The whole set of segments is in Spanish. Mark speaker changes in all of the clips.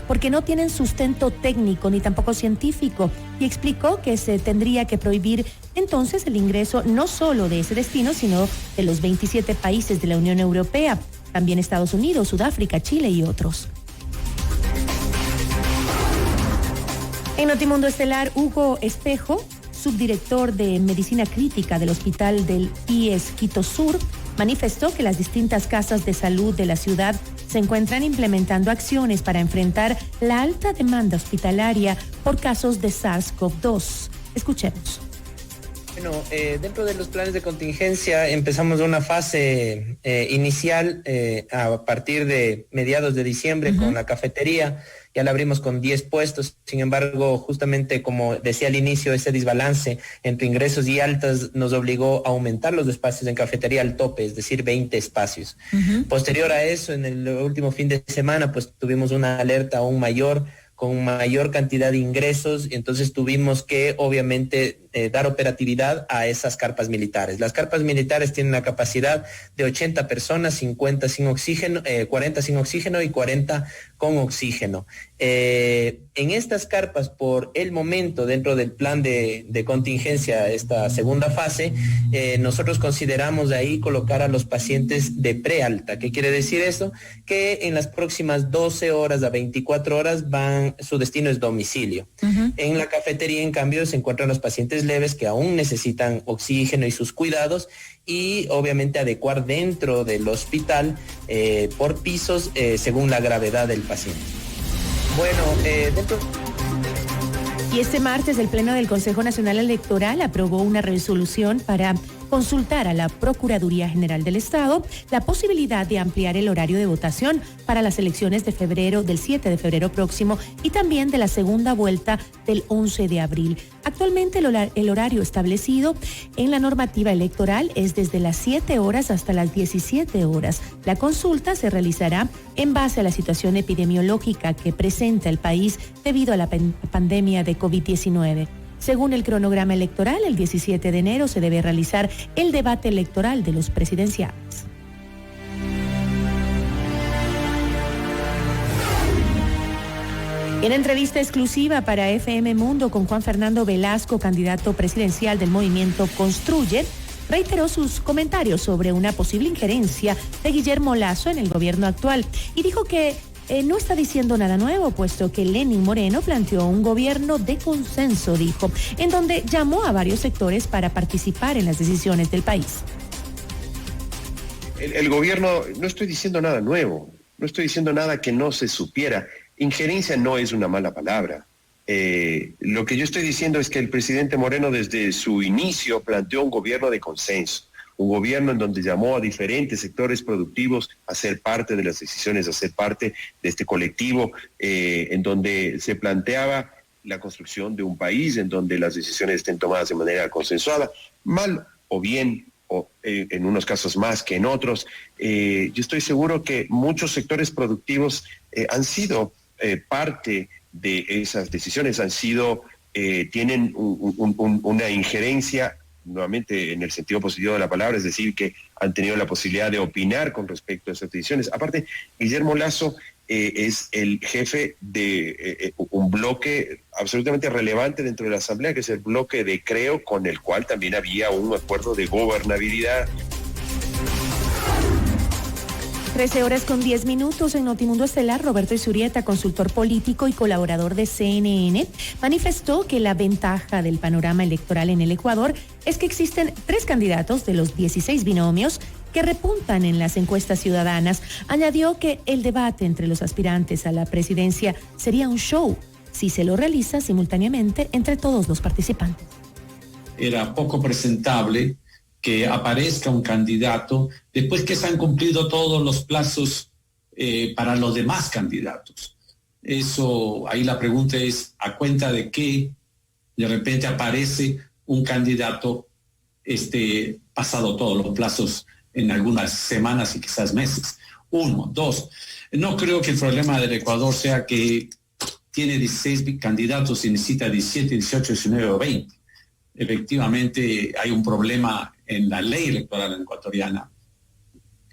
Speaker 1: porque no tienen sustento técnico ni tampoco científico, y explicó que se tendría que prohibir entonces el ingreso no solo de ese destino, sino de los 27 países de la Unión Europea, también Estados Unidos, Sudáfrica, Chile y otros. En Notimundo Estelar, Hugo Espejo, subdirector de Medicina Crítica del Hospital del IES Quito Sur, manifestó que las distintas casas de salud de la ciudad se encuentran implementando acciones para enfrentar la alta demanda hospitalaria por casos de SARS-CoV-2. Escuchemos.
Speaker 2: Bueno, dentro de los planes de contingencia empezamos una fase inicial a partir de mediados de diciembre con la cafetería. Ya la abrimos con 10 puestos, sin embargo, justamente como decía al inicio, ese desbalance entre ingresos y altas nos obligó a aumentar los espacios en cafetería al tope, es decir, 20 espacios. Posterior a eso, en el último fin de semana, pues tuvimos una alerta aún mayor, con mayor cantidad de ingresos, y entonces tuvimos que obviamente dar operatividad a esas carpas militares. Las carpas militares tienen la capacidad de 80 personas, 50 sin oxígeno, 40 sin oxígeno y 40 con oxígeno. En estas carpas, por el momento, dentro del plan de contingencia, esta segunda fase, nosotros consideramos de ahí colocar a los pacientes de prealta. ¿Qué quiere decir eso? Que en las próximas 12 horas a 24 horas su destino es domicilio. En la cafetería, en cambio, se encuentran los pacientes leves que aún necesitan oxígeno y sus cuidados, y obviamente adecuar dentro del hospital por pisos según la gravedad del paciente. Bueno,
Speaker 1: Y este martes el Pleno del Consejo Nacional Electoral aprobó una resolución para consultar a la Procuraduría General del Estado la posibilidad de ampliar el horario de votación para las elecciones de febrero, del 7 de febrero próximo, y también de la segunda vuelta del 11 de abril. Actualmente el horario establecido en la normativa electoral es desde las 7 horas hasta las 17 horas. La consulta se realizará en base a la situación epidemiológica que presenta el país debido a la pandemia de COVID-19. Según el cronograma electoral, el 17 de enero se debe realizar el debate electoral de los presidenciales. En entrevista exclusiva para FM Mundo con Juan Fernando Velasco, candidato presidencial del movimiento Construye, reiteró sus comentarios sobre una posible injerencia de Guillermo Lasso en el gobierno actual y dijo que no está diciendo nada nuevo, puesto que Lenín Moreno planteó un gobierno de consenso, dijo, en donde llamó a varios sectores para participar en las decisiones del país.
Speaker 3: El gobierno, no estoy diciendo nada nuevo, no estoy diciendo nada que no se supiera. Injerencia no es una mala palabra. Lo que yo estoy diciendo es que el presidente Moreno desde su inicio planteó un gobierno de consenso. Un gobierno en donde llamó a diferentes sectores productivos a ser parte de las decisiones, a ser parte de este colectivo, en donde se planteaba la construcción de un país en donde las decisiones estén tomadas de manera consensuada, mal o bien, o en unos casos más que en otros. Yo estoy seguro que muchos sectores productivos han sido parte de esas decisiones, tienen una injerencia, nuevamente en el sentido positivo de la palabra, es decir, que han tenido la posibilidad de opinar con respecto a esas decisiones. Aparte, Guillermo Lasso es el jefe de un bloque absolutamente relevante dentro de la Asamblea, que es el bloque de Creo, con el cual también había un acuerdo de gobernabilidad.
Speaker 1: 13:10 en Notimundo Estelar. Roberto Isurieta, consultor político y colaborador de CNN, manifestó que la ventaja del panorama electoral en el Ecuador es que existen 3 candidatos de los 16 binomios que repuntan en las encuestas ciudadanas. Añadió que el debate entre los aspirantes a la presidencia sería un show si se lo realiza simultáneamente entre todos los participantes.
Speaker 4: Era poco presentable que aparezca un candidato después que se han cumplido todos los plazos para los demás candidatos. Eso, ahí la pregunta es, ¿a cuenta de qué de repente aparece un candidato pasado todos los plazos en algunas semanas y quizás meses? 1, 2, no creo que el problema del Ecuador sea que tiene 16 candidatos y necesita 17, 18, 19 o 20. Efectivamente hay un problema en la ley electoral ecuatoriana.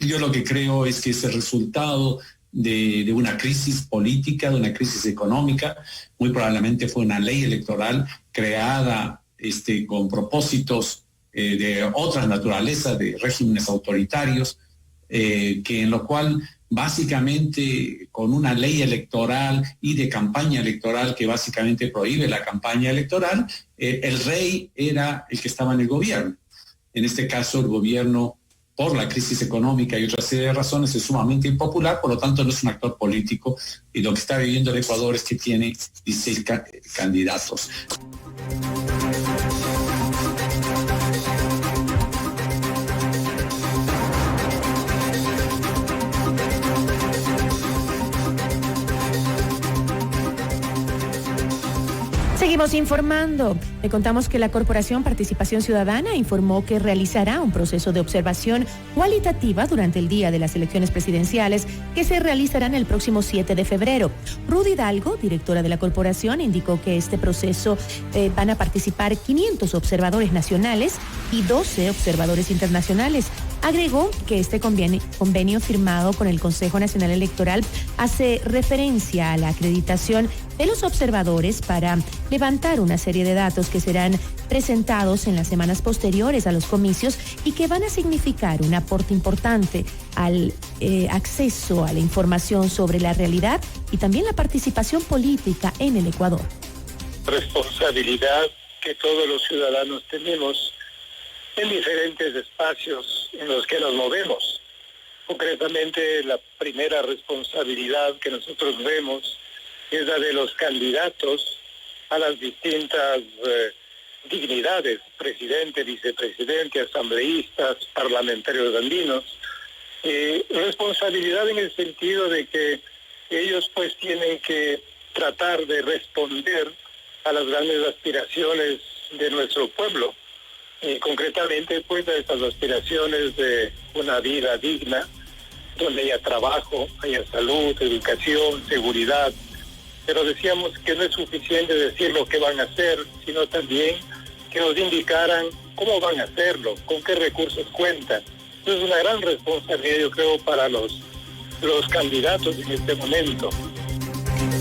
Speaker 4: Yo lo que creo es que ese resultado de una crisis política, de una crisis económica. Muy probablemente fue una ley electoral creada con propósitos de otra naturaleza, de regímenes autoritarios, que en lo cual básicamente con una ley electoral y de campaña electoral que básicamente prohíbe la campaña electoral, el rey era el que estaba en el gobierno. En este caso, el gobierno, por la crisis económica y otra serie de razones, es sumamente impopular, por lo tanto no es un actor político, y lo que está viviendo el Ecuador es que tiene 16 candidatos.
Speaker 1: Seguimos informando. Le contamos que la Corporación Participación Ciudadana informó que realizará un proceso de observación cualitativa durante el día de las elecciones presidenciales que se realizarán el próximo 7 de febrero. Rudy Hidalgo, directora de la corporación, indicó que este proceso van a participar 500 observadores nacionales y 12 observadores internacionales. Agregó que este convenio firmado con el Consejo Nacional Electoral hace referencia a la acreditación de los observadores para levantar una serie de datos que serán presentados en las semanas posteriores a los comicios y que van a significar un aporte importante al acceso a la información sobre la realidad y también la participación política en el Ecuador.
Speaker 5: Responsabilidad que todos los ciudadanos tenemos en diferentes espacios en los que nos movemos. Concretamente, la primera responsabilidad que nosotros vemos es la de los candidatos a las distintas dignidades, presidente, vicepresidente, asambleístas, parlamentarios andinos. Responsabilidad en el sentido de que ellos pues tienen que tratar de responder a las grandes aspiraciones de nuestro pueblo. Concretamente, pues, a estas aspiraciones de una vida digna, donde haya trabajo, haya salud, educación, seguridad. Pero decíamos que no es suficiente decir lo que van a hacer, sino también que nos indicaran cómo van a hacerlo, con qué recursos cuentan. Entonces, es una gran responsabilidad, yo creo, para los candidatos en este momento.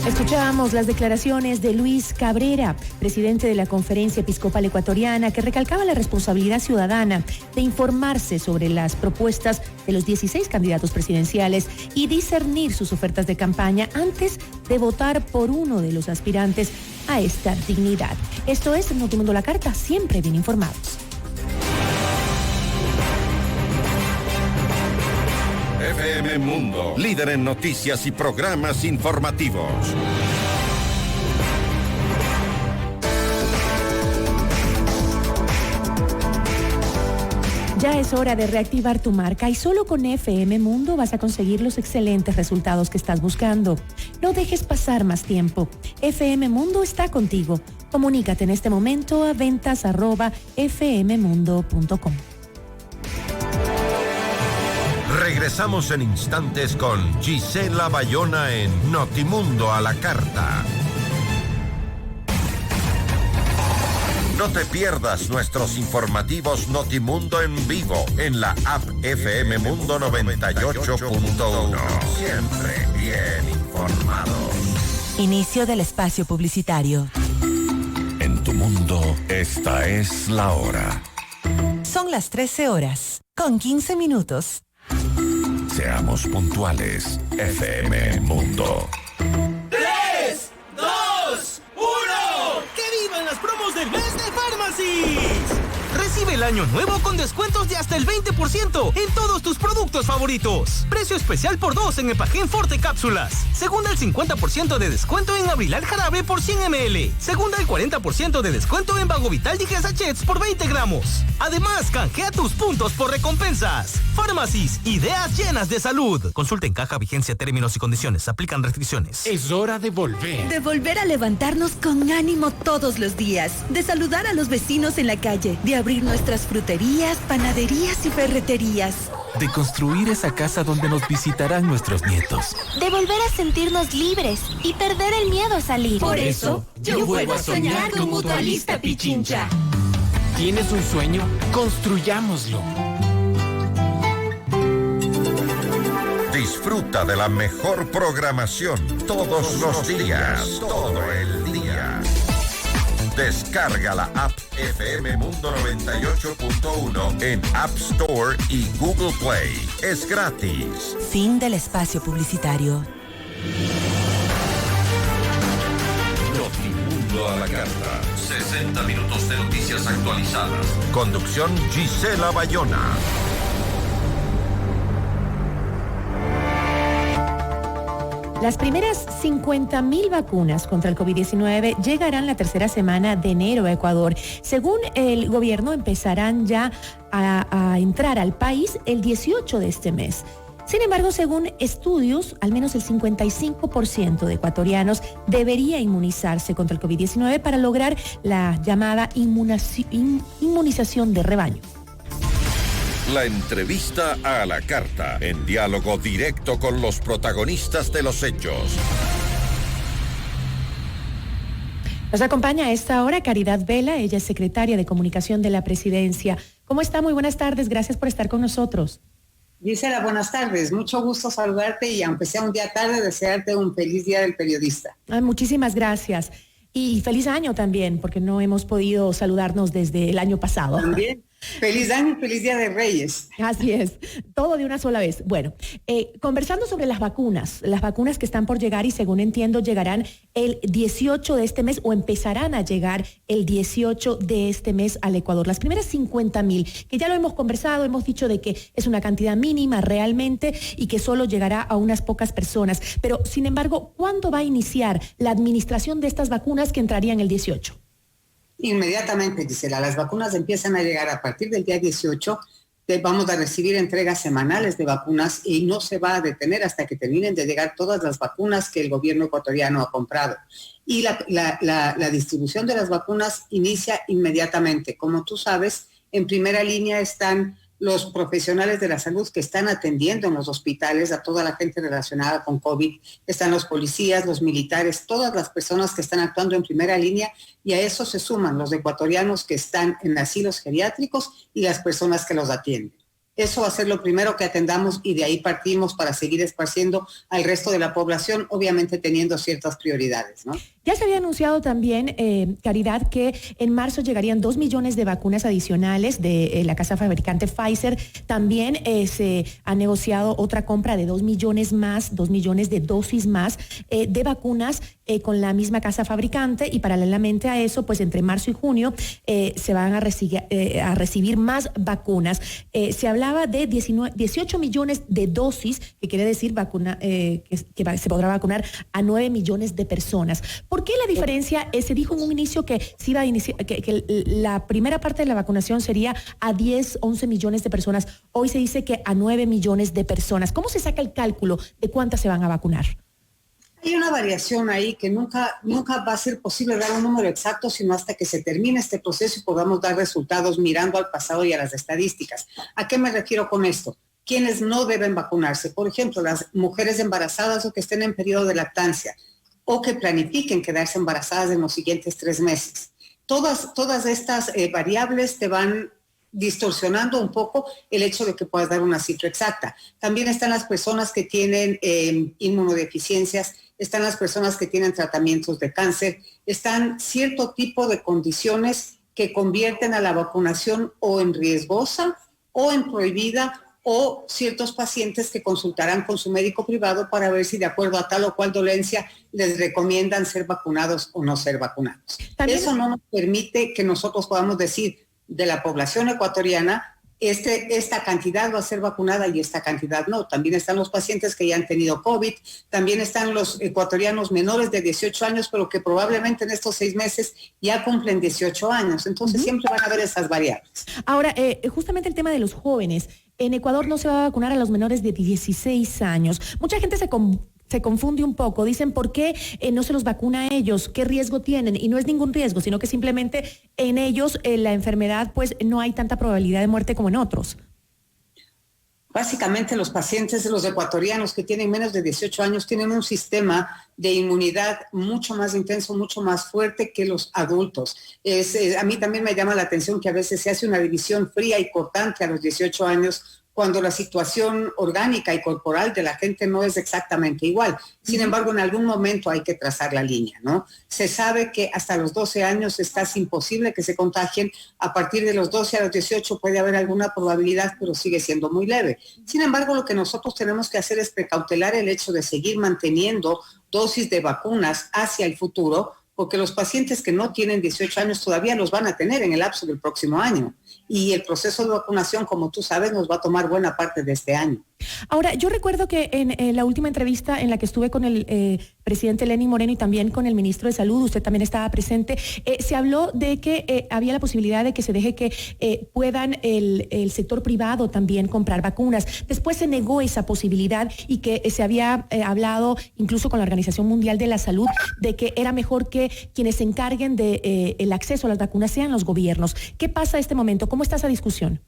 Speaker 1: Escuchábamos las declaraciones de Luis Cabrera, presidente de la Conferencia Episcopal Ecuatoriana, que recalcaba la responsabilidad ciudadana de informarse sobre las propuestas de los 16 candidatos presidenciales y discernir sus ofertas de campaña antes de votar por uno de los aspirantes a esta dignidad. Esto es Notimundo La Carta, siempre bien informados.
Speaker 6: FM Mundo, líder en noticias y programas informativos.
Speaker 1: Ya es hora de reactivar tu marca y solo con FM Mundo vas a conseguir los excelentes resultados que estás buscando. No dejes pasar más tiempo. FM Mundo está contigo. Comunícate en este momento a ventas@fmmundo.com.
Speaker 6: Regresamos en instantes con Gisela Bayona en Notimundo a la Carta. No te pierdas nuestros informativos Notimundo en vivo en la app FM Mundo 98.1. Siempre bien informados.
Speaker 7: Inicio del espacio publicitario.
Speaker 6: En tu mundo, esta es la hora.
Speaker 7: Son las 13 horas, con 15 minutos.
Speaker 6: Seamos puntuales, FM Mundo.
Speaker 8: 3, 2, 1. ¡Que vivan las promos del mes de Pharmacy's! Recibe el año nuevo con descuentos de hasta el 20% en todos tus productos favoritos. Precio especial por 2 en Epagen Forte Cápsulas. Segunda el 50% de descuento en Abrilar Jarabe por 100 ml. Segunda el 40% de descuento en Vagovital Dije Sachets por 20 gramos. Además, canjea tus puntos por recompensas. Pharmacy's, ideas llenas de salud. Consulta en caja, vigencia, términos y condiciones. Aplican restricciones.
Speaker 9: Es hora de volver.
Speaker 10: De volver a levantarnos con ánimo todos los días. De saludar a los vecinos en la calle. De abrir nuestras fruterías, panaderías y ferreterías.
Speaker 9: De construir esa casa donde nos visitarán nuestros nietos.
Speaker 11: De volver a sentirnos libres y perder el miedo a salir.
Speaker 10: Por eso, yo vuelvo a soñar con Mutualista Pichincha.
Speaker 9: ¿Tienes un sueño? Construyámoslo.
Speaker 6: Disfruta de la mejor programación todos los días, todo el día. Descarga la app FM Mundo 98.1 en App Store y Google Play. Es gratis.
Speaker 7: Fin del espacio publicitario.
Speaker 6: Notimundo a la carta. 60 minutos de noticias actualizadas. Conducción Gisela Bayona.
Speaker 1: Las primeras 50.000 vacunas contra el COVID-19 llegarán la tercera semana de enero a Ecuador. Según el gobierno, empezarán ya a entrar al país el 18 de este mes. Sin embargo, según estudios, al menos el 55% de ecuatorianos debería inmunizarse contra el COVID-19 para lograr la llamada inmunización de rebaño.
Speaker 6: La entrevista a la carta, en diálogo directo con los protagonistas de los hechos.
Speaker 1: Nos acompaña a esta hora Caridad Vela, ella es secretaria de Comunicación de la Presidencia. ¿Cómo está? Muy buenas tardes, gracias por estar con nosotros.
Speaker 12: Gisela, buenas tardes, mucho gusto saludarte y aunque sea un día tarde, desearte un feliz día del periodista.
Speaker 1: Muchísimas gracias. Y feliz año también, porque no hemos podido saludarnos desde el año pasado.
Speaker 12: También. Feliz año y feliz Día de Reyes.
Speaker 1: Así es, todo de una sola vez. Bueno, conversando sobre las vacunas que están por llegar y según entiendo llegarán el 18 de este mes o empezarán a llegar el 18 de este mes al Ecuador. Las primeras 50.000, que ya lo hemos conversado, hemos dicho de que es una cantidad mínima realmente y que solo llegará a unas pocas personas. Pero, sin embargo, ¿cuándo va a iniciar la administración de estas vacunas que entrarían el 18?
Speaker 12: Inmediatamente, Gisela, las vacunas empiezan a llegar a partir del día 18. Vamos a recibir entregas semanales de vacunas y no se va a detener hasta que terminen de llegar todas las vacunas que el gobierno ecuatoriano ha comprado. Y la distribución de las vacunas inicia inmediatamente. Como tú sabes, en primera línea están los profesionales de la salud que están atendiendo en los hospitales a toda la gente relacionada con COVID. Están los policías, los militares, todas las personas que están actuando en primera línea y a eso se suman los ecuatorianos que están en asilos geriátricos y las personas que los atienden. Eso va a ser lo primero que atendamos y de ahí partimos para seguir esparciendo al resto de la población, obviamente teniendo ciertas prioridades, ¿no?
Speaker 1: Ya se había anunciado también, Caridad, que en marzo llegarían 2 millones de vacunas adicionales de la casa fabricante Pfizer. También se ha negociado otra compra de 2 millones más, 2 millones de dosis más de vacunas con la misma casa fabricante y paralelamente a eso, pues entre marzo y junio se van a recibir más vacunas. Se hablaba de 18 millones de dosis, que quiere decir que se podrá vacunar a 9 millones de personas. ¿Por qué la diferencia? Se dijo en un inicio que se iba a que la primera parte de la vacunación sería a 10, 11 millones de personas. Hoy se dice que a 9 millones de personas. ¿Cómo se saca el cálculo de cuántas se van a vacunar?
Speaker 12: Hay una variación ahí que nunca va a ser posible dar un número exacto, sino hasta que se termine este proceso y podamos dar resultados mirando al pasado y a las estadísticas. ¿A qué me refiero con esto? Quienes no deben vacunarse, por ejemplo, las mujeres embarazadas o que estén en periodo de lactancia o que planifiquen quedarse embarazadas en los siguientes 3 meses. Todas estas variables te van distorsionando un poco el hecho de que puedas dar una cifra exacta. También están las personas que tienen inmunodeficiencias, están las personas que tienen tratamientos de cáncer, están cierto tipo de condiciones que convierten a la vacunación o en riesgosa o en prohibida, o ciertos pacientes que consultarán con su médico privado para ver si de acuerdo a tal o cual dolencia les recomiendan ser vacunados o no ser vacunados. ¿También? Eso no nos permite que nosotros podamos decir de la población ecuatoriana, esta cantidad va a ser vacunada y esta cantidad no. También están los pacientes que ya han tenido COVID, también están los ecuatorianos menores de 18 años, pero que probablemente en estos 6 meses ya cumplen 18 años. Entonces siempre van a haber esas variables.
Speaker 1: Ahora, justamente el tema de los jóvenes. En Ecuador no se va a vacunar a los menores de 16 años. Mucha gente se confunde un poco. Dicen, ¿por qué no se los vacuna a ellos? ¿Qué riesgo tienen? Y no es ningún riesgo, sino que simplemente en ellos la enfermedad, pues no hay tanta probabilidad de muerte como en otros.
Speaker 12: Básicamente los pacientes, los ecuatorianos que tienen menos de 18 años tienen un sistema de inmunidad mucho más intenso, mucho más fuerte que los adultos. A mí también me llama la atención que a veces se hace una división fría y cortante a los 18 años cuando la situación orgánica y corporal de la gente no es exactamente igual. Sin embargo, en algún momento hay que trazar la línea, ¿no? Se sabe que hasta los 12 años es casi imposible que se contagien. A partir de los 12 a los 18 puede haber alguna probabilidad, pero sigue siendo muy leve. Sin embargo, lo que nosotros tenemos que hacer es precautelar el hecho de seguir manteniendo dosis de vacunas hacia el futuro, porque los pacientes que no tienen 18 años todavía los van a tener en el lapso del próximo año. Y el proceso de vacunación, como tú sabes, nos va a tomar buena parte de este año.
Speaker 1: Ahora, yo recuerdo que en la última entrevista en la que estuve con el presidente Lenín Moreno y también con el ministro de Salud, usted también estaba presente, se habló de que había la posibilidad de que se deje que puedan el sector privado también comprar vacunas. Después se negó esa posibilidad y que se había hablado incluso con la Organización Mundial de la Salud de que era mejor que quienes se encarguen de el acceso a las vacunas sean los gobiernos. ¿Qué pasa en este momento? ¿Cómo está esa discusión?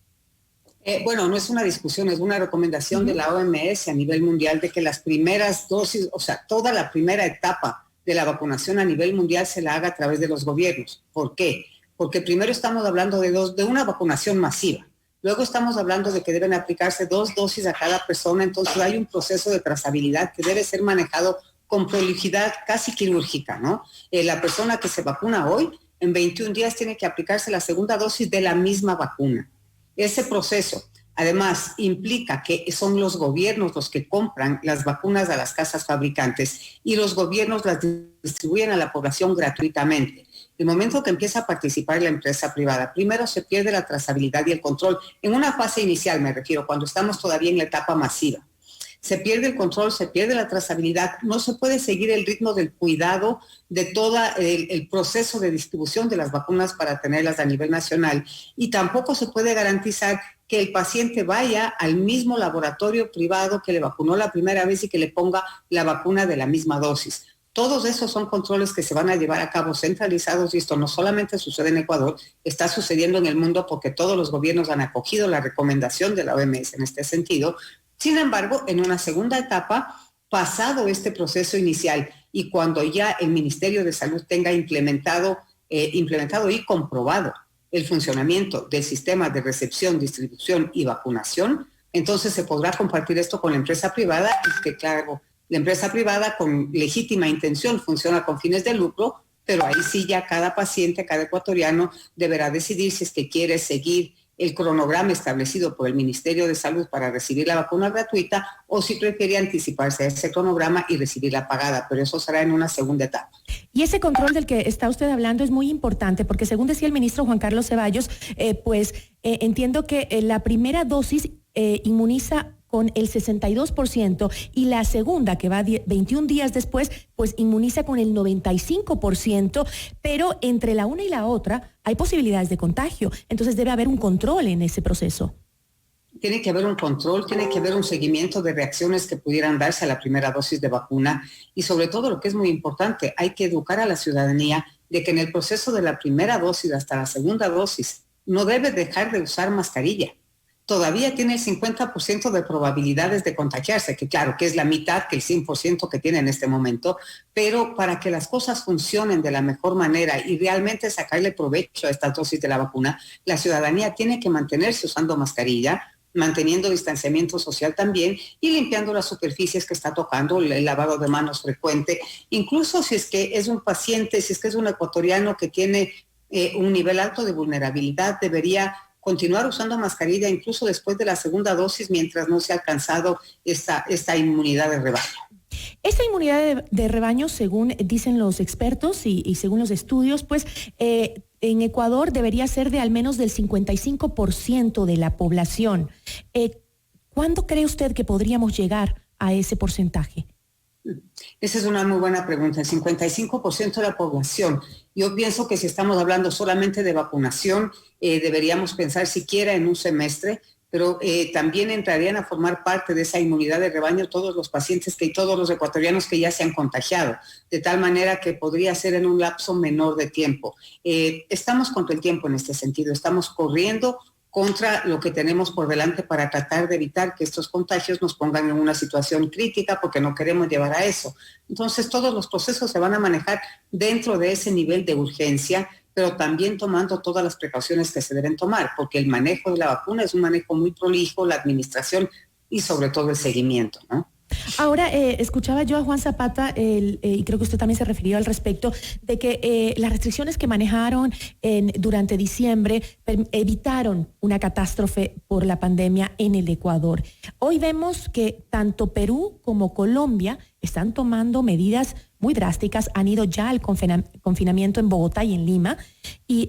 Speaker 12: Bueno, no es una discusión, es una recomendación de la OMS a nivel mundial de que las primeras dosis, o sea, toda la primera etapa de la vacunación a nivel mundial se la haga a través de los gobiernos. ¿Por qué? Porque primero estamos hablando de una vacunación masiva. Luego estamos hablando de que deben aplicarse 2 dosis a cada persona, entonces hay un proceso de trazabilidad que debe ser manejado con prolijidad casi quirúrgica, ¿no? La persona que se vacuna hoy, en 21 días tiene que aplicarse la segunda dosis de la misma vacuna. Ese proceso, además, implica que son los gobiernos los que compran las vacunas a las casas fabricantes y los gobiernos las distribuyen a la población gratuitamente. El momento que empieza a participar la empresa privada, primero se pierde la trazabilidad y el control. En una fase inicial, me refiero, cuando estamos todavía en la etapa masiva. Se pierde el control, se pierde la trazabilidad, no se puede seguir el ritmo del cuidado de todo el proceso de distribución de las vacunas para tenerlas a nivel nacional y tampoco se puede garantizar que el paciente vaya al mismo laboratorio privado que le vacunó la primera vez y que le ponga la vacuna de la misma dosis. Todos esos son controles que se van a llevar a cabo centralizados y esto no solamente sucede en Ecuador, está sucediendo en el mundo porque todos los gobiernos han acogido la recomendación de la OMS en este sentido. Sin embargo, en una segunda etapa, pasado este proceso inicial y cuando ya el Ministerio de Salud tenga implementado y comprobado el funcionamiento del sistema de recepción, distribución y vacunación, entonces se podrá compartir esto con la empresa privada y que, claro, la empresa privada con legítima intención funciona con fines de lucro, pero ahí sí ya cada paciente, cada ecuatoriano deberá decidir si es que quiere seguir el cronograma establecido por el Ministerio de Salud para recibir la vacuna gratuita o si prefiere anticiparse a ese cronograma y recibirla pagada, pero eso será en una segunda etapa.
Speaker 1: Y ese control del que está usted hablando es muy importante porque según decía el ministro Juan Carlos Ceballos, entiendo que la primera dosis inmuniza con el 62% y la segunda, que va 21 días después, pues inmuniza con el 95%, pero entre la una y la otra hay posibilidades de contagio. Entonces debe haber un control en ese proceso.
Speaker 12: Tiene que haber un control, tiene que haber un seguimiento de reacciones que pudieran darse a la primera dosis de vacuna y sobre todo lo que es muy importante, hay que educar a la ciudadanía de que en el proceso de la primera dosis hasta la segunda dosis no debe dejar de usar mascarilla. Todavía tiene el 50% de probabilidades de contagiarse, que claro, que es la mitad que el 100% que tiene en este momento, pero para que las cosas funcionen de la mejor manera y realmente sacarle provecho a esta dosis de la vacuna, la ciudadanía tiene que mantenerse usando mascarilla, manteniendo distanciamiento social también y limpiando las superficies que está tocando, el lavado de manos frecuente, incluso si es que es un paciente, si es que es un ecuatoriano que tiene un nivel alto de vulnerabilidad, debería continuar usando mascarilla incluso después de la segunda dosis mientras no se ha alcanzado esta inmunidad de rebaño.
Speaker 1: Esta inmunidad de rebaño, según dicen los expertos y según los estudios, pues en Ecuador debería ser de al menos del 55% de la población. ¿Cuándo cree usted que podríamos llegar a ese porcentaje?
Speaker 12: Esa es una muy buena pregunta. El 55% de la población. Yo pienso que si estamos hablando solamente de vacunación, deberíamos pensar siquiera en un semestre, pero también entrarían a formar parte de esa inmunidad de rebaño todos los pacientes todos los ecuatorianos que ya se han contagiado, de tal manera que podría ser en un lapso menor de tiempo. Estamos contra el tiempo en este sentido, estamos corriendo contra lo que tenemos por delante para tratar de evitar que estos contagios nos pongan en una situación crítica porque no queremos llevar a eso. Entonces todos los procesos se van a manejar dentro de ese nivel de urgencia pero también tomando todas las precauciones que se deben tomar, porque el manejo de la vacuna es un manejo muy prolijo, la administración y sobre todo el seguimiento, ¿no?
Speaker 1: Ahora, escuchaba yo a Juan Zapata, y creo que usted también se refirió al respecto, de que las restricciones que manejaron durante diciembre evitaron una catástrofe por la pandemia en el Ecuador. Hoy vemos que tanto Perú como Colombia están tomando medidas muy drásticas, han ido ya al confinamiento en Bogotá y en Lima, y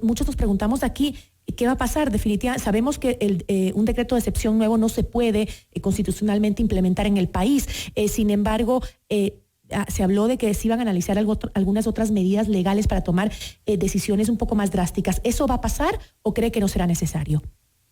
Speaker 1: muchos nos preguntamos aquí, ¿qué va a pasar? Definitivamente, sabemos que un decreto de excepción nuevo no se puede constitucionalmente implementar en el país. Sin embargo, se habló de que se iban a analizar algunas otras medidas legales para tomar decisiones un poco más drásticas. ¿Eso va a pasar o cree que no será necesario?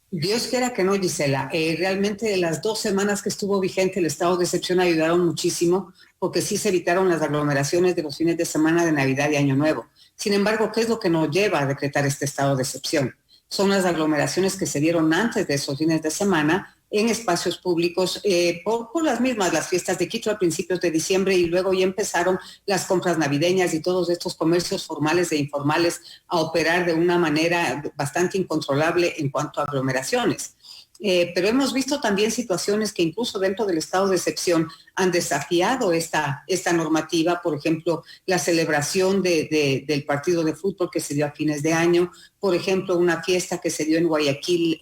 Speaker 12: Dios quiera que no, Gisela. Realmente las 2 semanas que estuvo vigente el estado de excepción ayudaron muchísimo porque sí se evitaron las aglomeraciones de los fines de semana de Navidad y Año Nuevo. Sin embargo, ¿qué es lo que nos lleva a decretar este estado de excepción? Son las aglomeraciones que se dieron antes de esos fines de semana en espacios públicos por las fiestas de Quito a principios de diciembre, y luego ya empezaron las compras navideñas y todos estos comercios formales e informales a operar de una manera bastante incontrolable en cuanto a aglomeraciones. Pero hemos visto también situaciones que incluso dentro del estado de excepción han desafiado esta normativa. Por ejemplo, la celebración del partido de fútbol que se dio a fines de año, por ejemplo, una fiesta que se dio en Guayaquil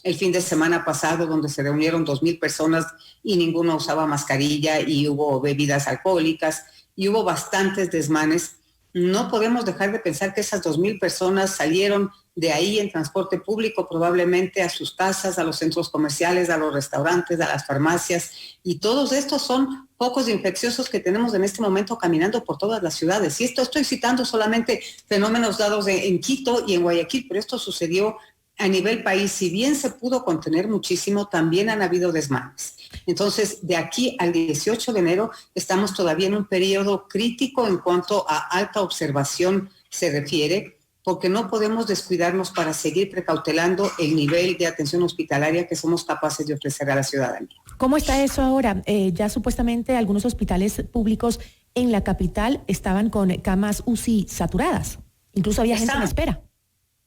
Speaker 12: el fin de semana pasado, donde se reunieron 2,000 personas y ninguno usaba mascarilla y hubo bebidas alcohólicas y hubo bastantes desmanes. No podemos dejar de pensar que esas 2,000 personas salieron de ahí en transporte público, probablemente a sus casas, a los centros comerciales, a los restaurantes, a las farmacias, y todos estos son focos infecciosos que tenemos en este momento caminando por todas las ciudades. Y esto estoy citando solamente fenómenos dados en Quito y en Guayaquil, pero esto sucedió a nivel país. Si bien se pudo contener muchísimo, también han habido desmanes. Entonces, de aquí al 18 de enero estamos todavía en un periodo crítico en cuanto a alta observación se refiere, porque no podemos descuidarnos para seguir precautelando el nivel de atención hospitalaria que somos capaces de ofrecer a la ciudadanía.
Speaker 1: ¿Cómo está eso ahora? Ya supuestamente algunos hospitales públicos en la capital estaban con camas UCI saturadas. Incluso había gente en espera.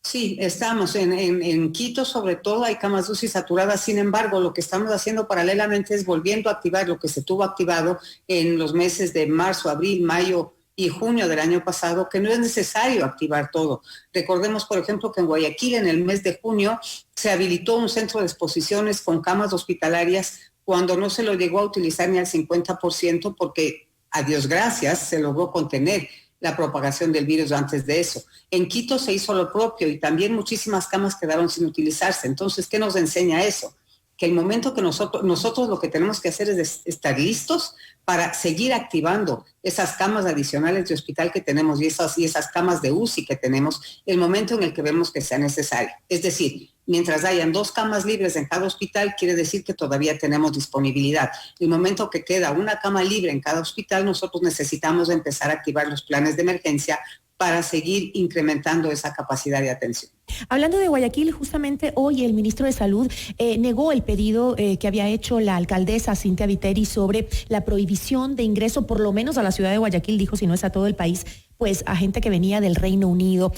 Speaker 12: Sí, estamos en Quito, sobre todo hay camas UCI saturadas. Sin embargo, lo que estamos haciendo paralelamente es volviendo a activar lo que se tuvo activado en los meses de marzo, abril, mayo y junio del año pasado, que no es necesario activar todo. Recordemos, por ejemplo, que en Guayaquil en el mes de junio se habilitó un centro de exposiciones con camas hospitalarias cuando no se lo llegó a utilizar ni al 50%, porque, a Dios gracias, se logró contener la propagación del virus antes de eso. En Quito se hizo lo propio y también muchísimas camas quedaron sin utilizarse. Entonces, ¿qué nos enseña eso? Que el momento que nosotros lo que tenemos que hacer es estar listos para seguir activando esas camas adicionales de hospital que tenemos y esas camas de UCI que tenemos, el momento en el que vemos que sea necesario. Es decir, mientras hayan 2 camas libres en cada hospital, quiere decir que todavía tenemos disponibilidad. El momento que queda una cama libre en cada hospital, nosotros necesitamos empezar a activar los planes de emergencia para seguir incrementando esa capacidad de atención.
Speaker 1: Hablando de Guayaquil, justamente hoy el ministro de Salud negó el pedido que había hecho la alcaldesa Cintia Viteri sobre la prohibición de ingreso, por lo menos a la ciudad de Guayaquil, dijo, si no es a todo el país, pues a gente que venía del Reino Unido.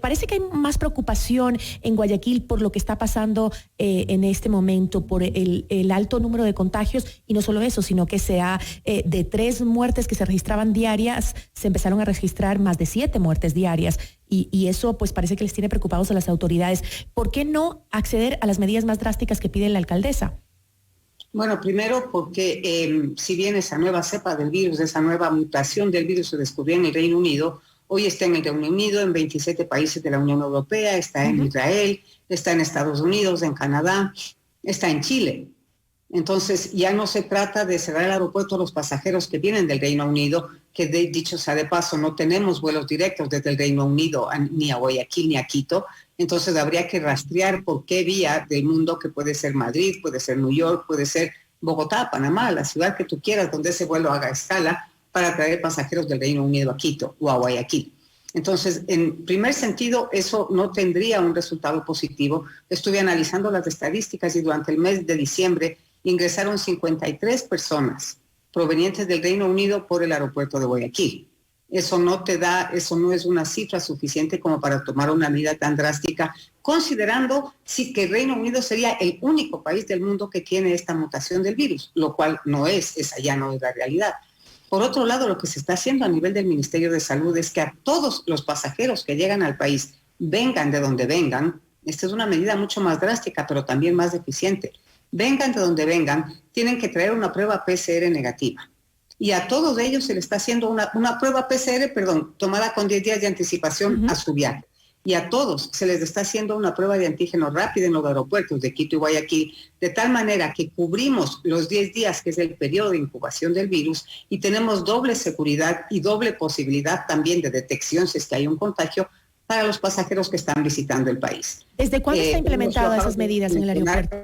Speaker 1: Parece que hay más preocupación en Guayaquil por lo que está pasando en este momento, por el alto número de contagios, y no solo eso, sino que de 3 muertes que se registraban diarias, se empezaron a registrar más de 7 muertes diarias. Y eso pues parece que les tiene preocupados a las autoridades. ¿Por qué no acceder a las medidas más drásticas que pide la alcaldesa?
Speaker 12: Bueno, primero porque si bien esa nueva cepa del virus, esa nueva mutación del virus se descubrió en el Reino Unido, hoy está en el Reino Unido, en 27 países de la Unión Europea, está en Israel, está en Estados Unidos, en Canadá, está en Chile. Entonces ya no se trata de cerrar el aeropuerto a los pasajeros que vienen del Reino Unido, que dicho sea de paso, no tenemos vuelos directos desde el Reino Unido ni a Guayaquil ni a Quito. Entonces habría que rastrear por qué vía del mundo, que puede ser Madrid, puede ser New York, puede ser Bogotá, Panamá, la ciudad que tú quieras, donde ese vuelo haga escala para traer pasajeros del Reino Unido a Quito o a Guayaquil. Entonces, en primer sentido, eso no tendría un resultado positivo. Estuve analizando las estadísticas y durante el mes de diciembre ingresaron 53 personas provenientes del Reino Unido por el aeropuerto de Guayaquil. Eso no es una cifra suficiente como para tomar una medida tan drástica, considerando sí que Reino Unido sería el único país del mundo que tiene esta mutación del virus, lo cual esa ya no es la realidad. Por otro lado, lo que se está haciendo a nivel del Ministerio de Salud es que a todos los pasajeros que llegan al país, vengan de donde vengan, esta es una medida mucho más drástica, pero también más eficiente, vengan de donde vengan, tienen que traer una prueba PCR negativa. Y a todos ellos se les está haciendo una prueba PCR, tomada con 10 días de anticipación a su viaje. Y a todos se les está haciendo una prueba de antígeno rápida en los aeropuertos de Quito y Guayaquil, de tal manera que cubrimos los 10 días, que es el periodo de incubación del virus, y tenemos doble seguridad y doble posibilidad también de detección si es que hay un contagio para los pasajeros que están visitando el país.
Speaker 1: ¿Desde cuándo está implementado esas medidas en el aeropuerto?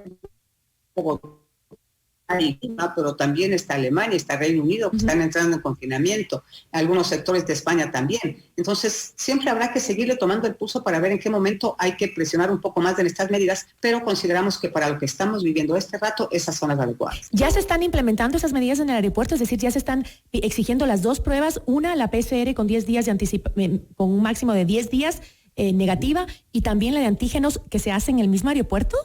Speaker 12: Pero también está Alemania, está Reino Unido, que están entrando en confinamiento, algunos sectores de España también. Entonces, siempre habrá que seguirle tomando el pulso para ver en qué momento hay que presionar un poco más en estas medidas, pero consideramos que para lo que estamos viviendo este rato, esas son las adecuadas.
Speaker 1: ¿Ya se están implementando esas medidas en el aeropuerto? Es decir, ya se están exigiendo las dos pruebas, una, la PCR con 10 días con un máximo de 10 días negativa, y también la de antígenos que se hace en el mismo aeropuerto?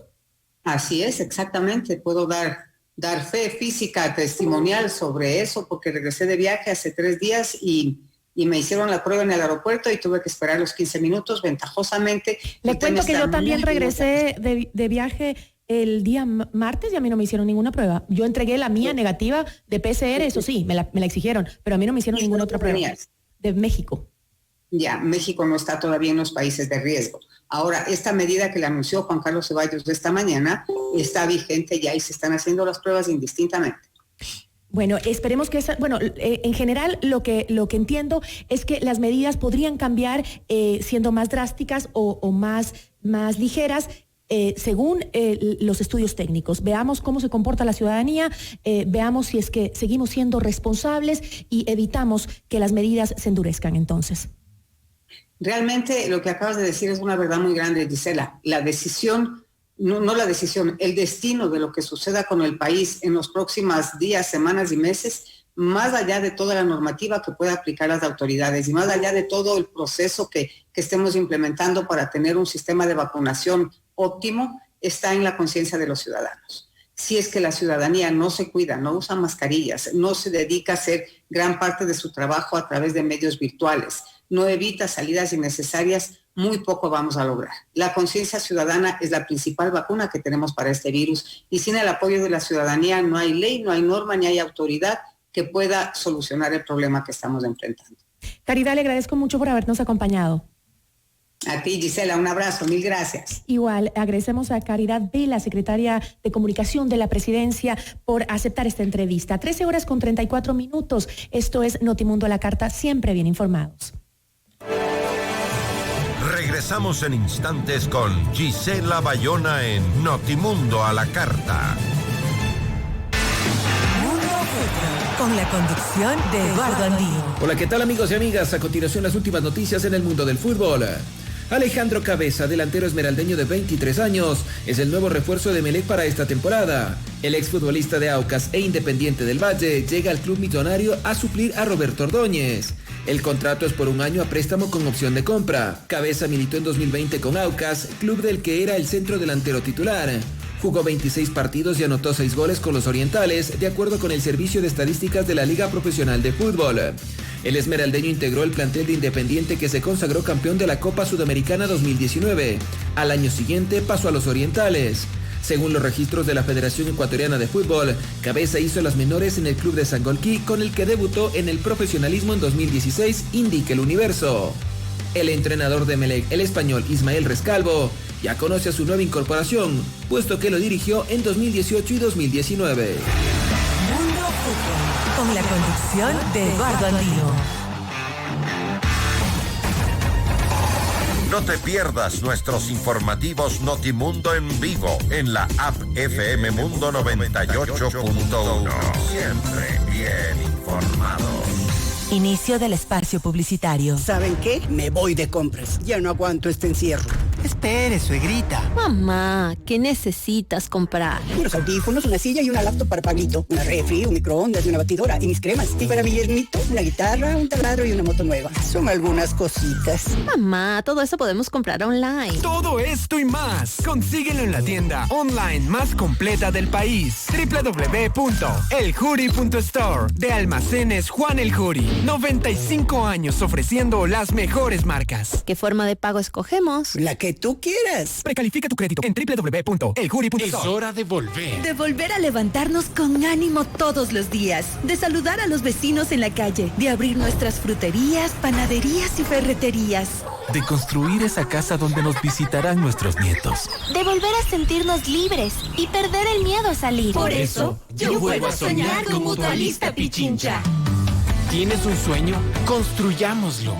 Speaker 12: Así es, exactamente. Puedo dar fe física, testimonial sobre eso, porque regresé de viaje hace 3 días y me hicieron la prueba en el aeropuerto y tuve que esperar los 15 minutos, ventajosamente.
Speaker 1: Le cuento que yo también regresé de viaje el día martes y a mí no me hicieron ninguna prueba. Yo entregué la mía negativa de PCR, eso sí, me la exigieron, pero a mí no me hicieron ninguna otra prueba. De México.
Speaker 12: Ya, México no está todavía en los países de riesgo. Ahora, esta medida que le anunció Juan Carlos Ceballos de esta mañana está vigente ya y se están haciendo las pruebas indistintamente.
Speaker 1: Bueno, esperemos que en general lo que entiendo es que las medidas podrían cambiar siendo más drásticas o más ligeras según los estudios técnicos. Veamos cómo se comporta la ciudadanía, veamos si es que seguimos siendo responsables y evitamos que las medidas se endurezcan entonces.
Speaker 12: Realmente lo que acabas de decir es una verdad muy grande, Gisela. La decisión, el destino de lo que suceda con el país en los próximos días, semanas y meses, más allá de toda la normativa que pueda aplicar las autoridades y más allá de todo el proceso que estemos implementando para tener un sistema de vacunación óptimo, está en la conciencia de los ciudadanos. Si es que la ciudadanía no se cuida, no usa mascarillas, no se dedica a hacer gran parte de su trabajo a través de medios virtuales, no evita salidas innecesarias, muy poco vamos a lograr. La conciencia ciudadana es la principal vacuna que tenemos para este virus y sin el apoyo de la ciudadanía no hay ley, no hay norma, ni hay autoridad que pueda solucionar el problema que estamos enfrentando.
Speaker 1: Caridad, le agradezco mucho por habernos acompañado.
Speaker 12: A ti, Gisela, un abrazo, mil gracias.
Speaker 1: Igual, agradecemos a Caridad Vela, secretaria de Comunicación de la Presidencia, por aceptar esta entrevista. 13:34. Esto es Notimundo a la Carta, siempre bien informados.
Speaker 6: Regresamos en instantes con Gisela Bayona en Notimundo a la Carta.
Speaker 7: Con la conducción de Eduardo Andino.
Speaker 13: Hola, ¿qué tal amigos y amigas? A continuación las últimas noticias en el mundo del fútbol. Alejandro Cabeza, delantero esmeraldeño de 23 años, es el nuevo refuerzo de Emelec para esta temporada. El exfutbolista de Aucas e Independiente del Valle llega al club millonario a suplir a Roberto Ordóñez. El contrato es por 1 año a préstamo con opción de compra. Cabeza militó en 2020 con Aucas, club del que era el centro delantero titular. Jugó 26 partidos y anotó 6 goles con los orientales, de acuerdo con el Servicio de Estadísticas de la Liga Profesional de Fútbol. El esmeraldeño integró el plantel de Independiente que se consagró campeón de la Copa Sudamericana 2019. Al año siguiente pasó a los orientales. Según los registros de la Federación Ecuatoriana de Fútbol, Cabeza hizo las menores en el club de Sangolquí, con el que debutó en el profesionalismo en 2016, indica El Universo. El entrenador de Emelec, el español Ismael Rescalvo, ya conoce a su nueva incorporación, puesto que lo dirigió en 2018 y 2019.
Speaker 7: Mundo Fútbol, con la conducción de Eduardo Andino.
Speaker 6: No te pierdas nuestros informativos Notimundo en vivo en la app FM Mundo 98.1. Siempre bien informados.
Speaker 7: Inicio del espacio publicitario.
Speaker 14: ¿Saben qué? Me voy de compras. Ya no aguanto este encierro. Espere, suegrita.
Speaker 15: Mamá, ¿qué necesitas comprar?
Speaker 16: Unos audífonos, una silla y una laptop para Pablito. Una refri, un microondas y una batidora. Y mis cremas. Y para mi yernito, una guitarra, un taladro y una moto nueva. Son algunas cositas.
Speaker 15: Mamá, todo eso podemos comprar online.
Speaker 14: Todo esto y más. Consíguelo en la tienda online más completa del país. www.eljuri.store. De Almacenes Juan El Juri. 95 años ofreciendo las mejores marcas.
Speaker 15: ¿Qué forma de pago escogemos?
Speaker 16: La que tú quieras.
Speaker 14: Precalifica tu crédito en www.eljuri.store.
Speaker 17: Es hora de volver.
Speaker 10: De volver a levantarnos con ánimo todos los días. De saludar a los vecinos en la calle. De abrir nuestras fruterías, panaderías y ferreterías.
Speaker 9: De construir esa casa donde nos visitarán nuestros nietos.
Speaker 11: De volver a sentirnos libres y perder el miedo a salir.
Speaker 10: Por eso, yo vuelvo a soñar con Mutualista Pichincha.
Speaker 17: ¿Tienes un sueño? Construyámoslo.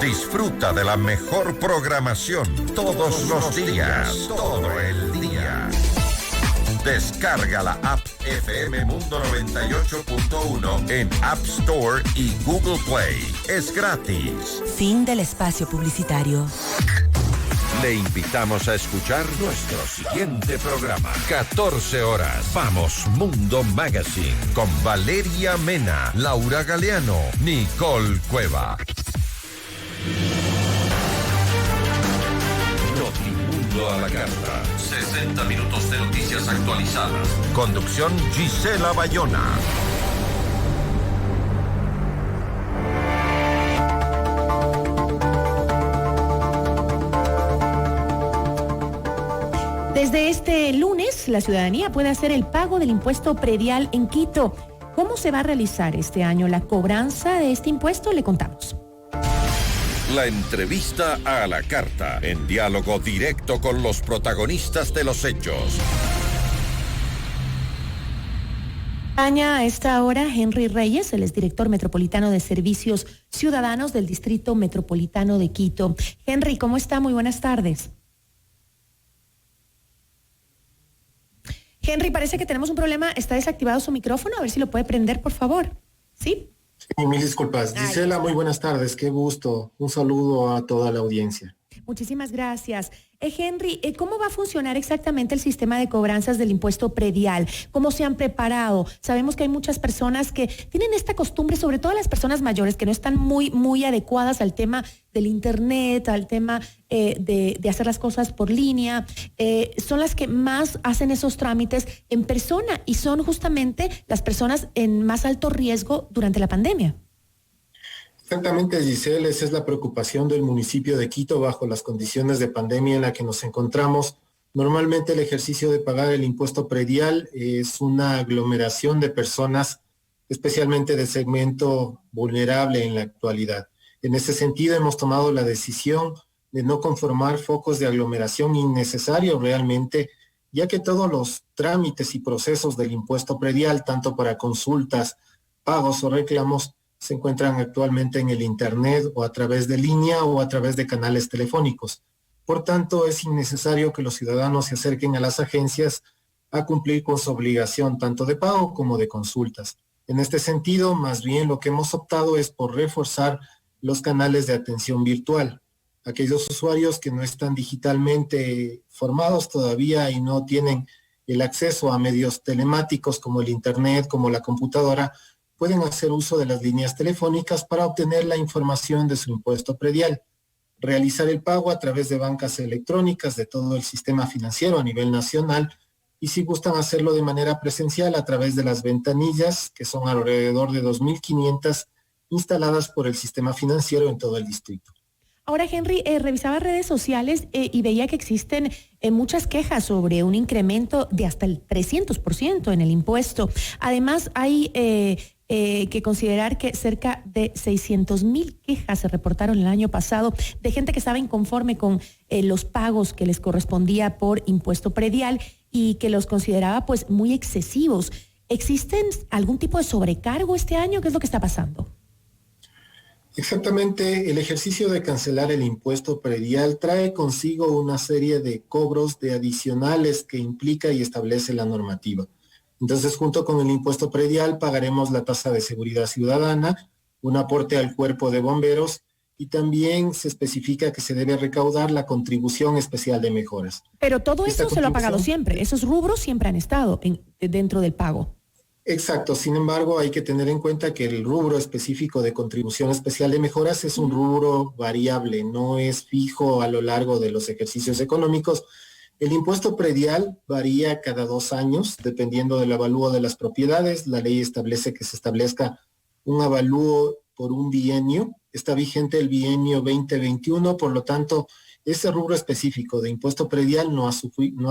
Speaker 6: Disfruta de la mejor programación todos los días, todo el día. Descarga la app FM Mundo 98.1 en App Store y Google Play. Es gratis.
Speaker 7: Fin del espacio publicitario.
Speaker 6: Le invitamos a escuchar nuestro siguiente programa. 14 horas. Vamos Mundo Magazine. Con Valeria Mena, Laura Galeano, Nicole Cueva. Notimundo a la carta. 60 minutos de noticias actualizadas. Conducción Gisela Bayona.
Speaker 1: Desde este lunes, la ciudadanía puede hacer el pago del impuesto predial en Quito. ¿Cómo se va a realizar este año la cobranza de este impuesto? Le contamos.
Speaker 6: La entrevista a la carta, en diálogo directo con los protagonistas de los hechos.
Speaker 1: A esta hora, Henry Reyes, el exdirector metropolitano de Servicios Ciudadanos del Distrito Metropolitano de Quito. Henry, ¿cómo está? Muy buenas tardes. Henry, parece que tenemos un problema. Está desactivado su micrófono. A ver si lo puede prender, por favor. ¿Sí?
Speaker 18: Sí, mil disculpas. Gisela, muy buenas tardes. Qué gusto. Un saludo a toda la audiencia.
Speaker 1: Muchísimas gracias. Henry, ¿cómo va a funcionar exactamente el sistema de cobranzas del impuesto predial? ¿Cómo se han preparado? Sabemos que hay muchas personas que tienen esta costumbre, sobre todo las personas mayores, que no están muy adecuadas al tema del internet, al tema de hacer las cosas por línea. Son las que más hacen esos trámites en persona y son justamente las personas en más alto riesgo durante la pandemia.
Speaker 18: Exactamente, Giselle, esa es la preocupación del municipio de Quito bajo las condiciones de pandemia en la que nos encontramos. Normalmente el ejercicio de pagar el impuesto predial es una aglomeración de personas, especialmente de segmento vulnerable en la actualidad. En ese sentido hemos tomado la decisión de no conformar focos de aglomeración innecesarios realmente, ya que todos los trámites y procesos del impuesto predial, tanto para consultas, pagos o reclamos, se encuentran actualmente en el Internet o a través de línea o a través de canales telefónicos. Por tanto, es innecesario que los ciudadanos se acerquen a las agencias a cumplir con su obligación tanto de pago como de consultas. En este sentido, más bien lo que hemos optado es por reforzar los canales de atención virtual. Aquellos usuarios que no están digitalmente formados todavía y no tienen el acceso a medios telemáticos como el Internet, como la computadora, pueden hacer uso de las líneas telefónicas para obtener la información de su impuesto predial, realizar el pago a través de bancas electrónicas de todo el sistema financiero a nivel nacional y si gustan hacerlo de manera presencial a través de las ventanillas, que son alrededor de 2.500 instaladas por el sistema financiero en todo el distrito.
Speaker 1: Ahora, Henry, revisaba redes sociales y veía que existen muchas quejas sobre un incremento de hasta el 300% en el impuesto. Además, hay que considerar que cerca de 600,000 quejas se reportaron el año pasado de gente que estaba inconforme con los pagos que les correspondía por impuesto predial y que los consideraba pues muy excesivos. ¿Existen algún tipo de sobrecargo este año? ¿Qué es lo que está pasando?
Speaker 18: Exactamente, el ejercicio de cancelar el impuesto predial trae consigo una serie de cobros de adicionales que implica y establece la normativa. Entonces, junto con el impuesto predial, pagaremos la tasa de seguridad ciudadana, un aporte al cuerpo de bomberos y también se especifica que se debe recaudar la contribución especial de mejoras.
Speaker 1: Pero todo eso se lo ha pagado siempre, esos rubros siempre han estado dentro del pago.
Speaker 18: Exacto, sin embargo hay que tener en cuenta que el rubro específico de contribución especial de mejoras es un rubro variable, no es fijo a lo largo de los ejercicios económicos. El impuesto predial varía cada 2 años, dependiendo del avalúo de las propiedades. La ley establece que se establezca un avalúo por un bienio. Está vigente el bienio 2021, por lo tanto, ese rubro específico de impuesto predial no ha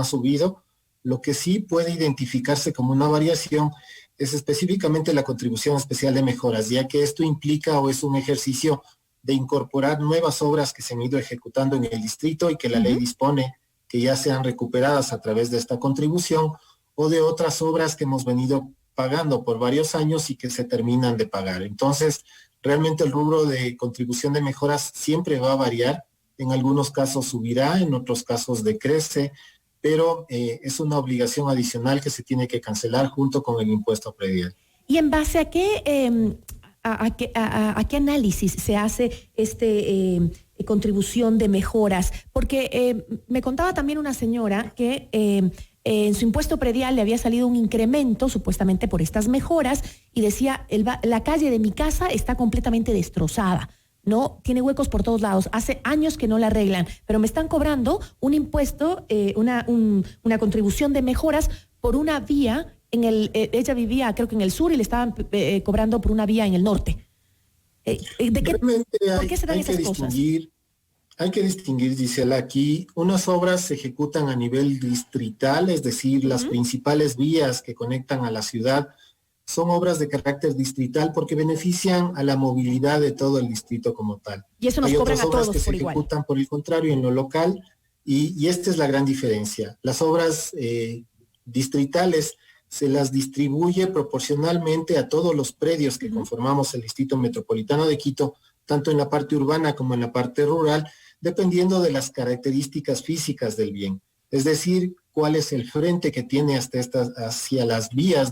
Speaker 18: subido. Lo que sí puede identificarse como una variación es específicamente la contribución especial de mejoras, ya que esto implica o es un ejercicio de incorporar nuevas obras que se han ido ejecutando en el distrito y que la ley dispone que ya sean recuperadas a través de esta contribución, o de otras obras que hemos venido pagando por varios años y que se terminan de pagar. Entonces, realmente el rubro de contribución de mejoras siempre va a variar. En algunos casos subirá, en otros casos decrece, pero es una obligación adicional que se tiene que cancelar junto con el impuesto predial.
Speaker 1: ¿Y en base a qué, a qué análisis se hace contribución de mejoras? Porque me contaba también una señora que en su impuesto predial le había salido un incremento supuestamente por estas mejoras y decía, la calle de mi casa está completamente destrozada, ¿no? Tiene huecos por todos lados, hace años que no la arreglan, pero me están cobrando un impuesto, una contribución de mejoras por una vía, ella vivía creo que en el sur y le estaban cobrando por una vía en el norte. ¿Por qué se dan esas cosas?
Speaker 18: Hay que distinguir, Gisela, aquí unas obras se ejecutan a nivel distrital, es decir, las principales vías que conectan a la ciudad son obras de carácter distrital porque benefician a la movilidad de todo el distrito como tal.
Speaker 1: Y eso nos cobran a todos por igual. Hay otras obras que se ejecutan
Speaker 18: por el contrario en lo local y esta es la gran diferencia. Las obras distritales se las distribuye proporcionalmente a todos los predios que conformamos el Distrito Metropolitano de Quito, tanto en la parte urbana como en la parte rural, dependiendo de las características físicas del bien. Es decir, cuál es el frente que tiene hacia las vías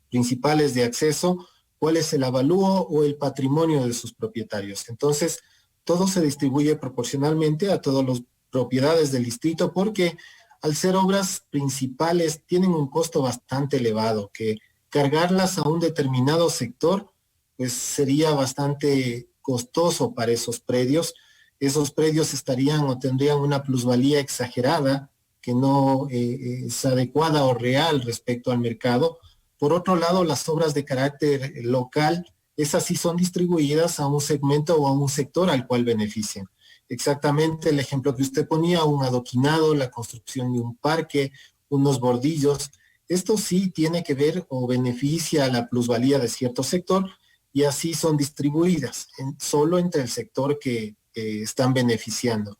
Speaker 18: principales de acceso, cuál es el avalúo o el patrimonio de sus propietarios. Entonces, todo se distribuye proporcionalmente a todas las propiedades del distrito porque al ser obras principales tienen un costo bastante elevado, que cargarlas a un determinado sector pues sería bastante costoso para esos predios. Esos predios estarían o tendrían una plusvalía exagerada que no es adecuada o real respecto al mercado. Por otro lado, las obras de carácter local, esas sí son distribuidas a un segmento o a un sector al cual benefician. Exactamente el ejemplo que usted ponía, un adoquinado, la construcción de un parque, unos bordillos, esto sí tiene que ver o beneficia a la plusvalía de cierto sector y así son distribuidas solo entre el sector que están beneficiando.